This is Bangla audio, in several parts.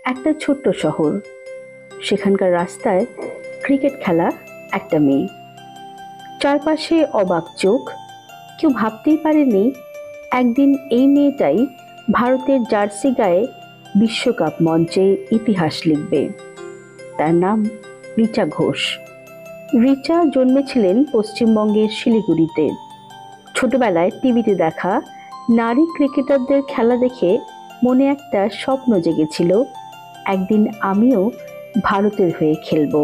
একটা ছোট্ট শহর, সেখানকার রাস্তায় ক্রিকেট খেলা একটা মেয়ে, চারপাশে অবাক চোখ। কেউ ভাবতেই পারেনি একদিন এই মেয়েটাই ভারতের জার্সি গায়ে বিশ্বকাপ মঞ্চে ইতিহাস লিখবে। তার নাম রিচা ঘোষ। রিচা জন্মেছিলেন পশ্চিমবঙ্গের শিলিগুড়িতে। ছোটবেলায় টিভিতে দেখা নারী ক্রিকেটারদের খেলা দেখে মনে একটা স্বপ্ন জেগেছিল, একদিন আমিও ভারতের হয়ে খেলবো।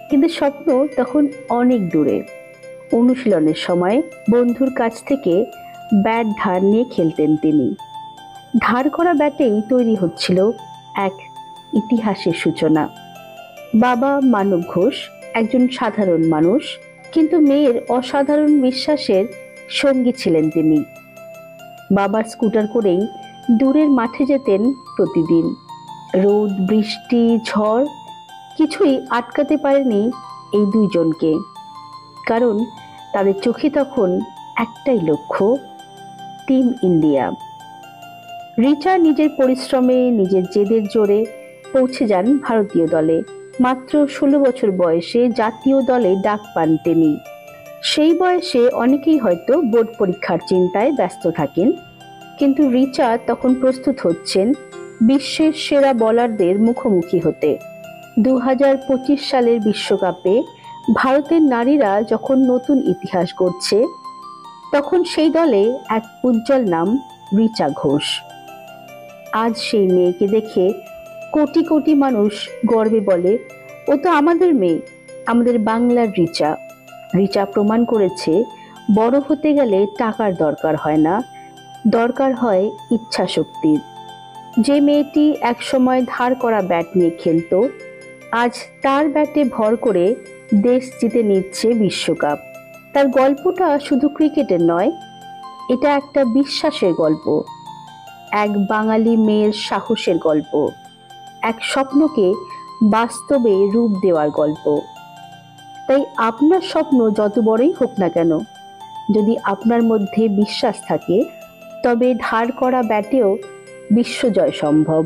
কিন্তু স্বপ্ন তখন অনেক দূরে। অনুশীলনের সময় বন্ধুর কাছ থেকে ব্যাট ধার নিয়ে খেলতেন তিনি। ধার করা ব্যাটেই তৈরি হচ্ছিল এক ইতিহাসের সূচনা। বাবা মানব ঘোষ একজন সাধারণ মানুষ, কিন্তু মেয়ের অসাধারণ বিশ্বাসের সঙ্গী ছিলেন তিনি। বাবার স্কুটার করেই দূরের মাঠে যেতেন প্রতিদিন। রোদ, বৃষ্টি, ঝড় কিছুই আটকাতে পারেনি এই দুইজনকে, কারণ তাদের চোখে তখন একটাই লক্ষ্য, টিম ইন্ডিয়া। রিচা নিজের পরিশ্রমে, নিজের জেদের জোরে পৌঁছে যান ভারতীয় দলে। মাত্র 16 বছর বয়সে জাতীয় দলে ডাক পান তিনি। সেই বয়সে অনেকেই হয়তো বোর্ড পরীক্ষার চিন্তায় ব্যস্ত থাকেন, কিন্তু রিচা তখন প্রস্তুত হচ্ছেন বিশ্বের সেরা বোলারদের মুখোমুখি হতে। 2025 সালের বিশ্বকাপে ভারতের নারীরা যখন নতুন ইতিহাস গড়ছে, তখন সেই দলে এক উজ্জ্বল নাম রিচা ঘোষ। আজ সেই মেয়েকে দেখে কোটি কোটি মানুষ গর্বে বলে, ও তো আমাদের মেয়ে, আমাদের বাংলার রিচা। রিচা প্রমাণ করেছে বড় হতে গেলে টাকার দরকার হয় না, দরকার হয় ইচ্ছা শক্তির। যে মেয়েটি একসময় ধার করা ব্যাট নিয়ে খেলতো, আজ তার ব্যাটে ভর করে দেশ জিতে নিচ্ছে বিশ্বকাপ। তার গল্পটা শুধু ক্রিকেটের নয়, এটা একটা বিশ্বাসের গল্প, এক বাঙালি মেয়ের সাহসের গল্প, এক স্বপ্নকে বাস্তবে রূপ দেওয়ার গল্প। তাই আপনার স্বপ্ন যত বড়ই হোক না কেন, যদি আপনার মধ্যে বিশ্বাস থাকে, তবে ধার করা ব্যাটেও বিশ্বজয় সম্ভব।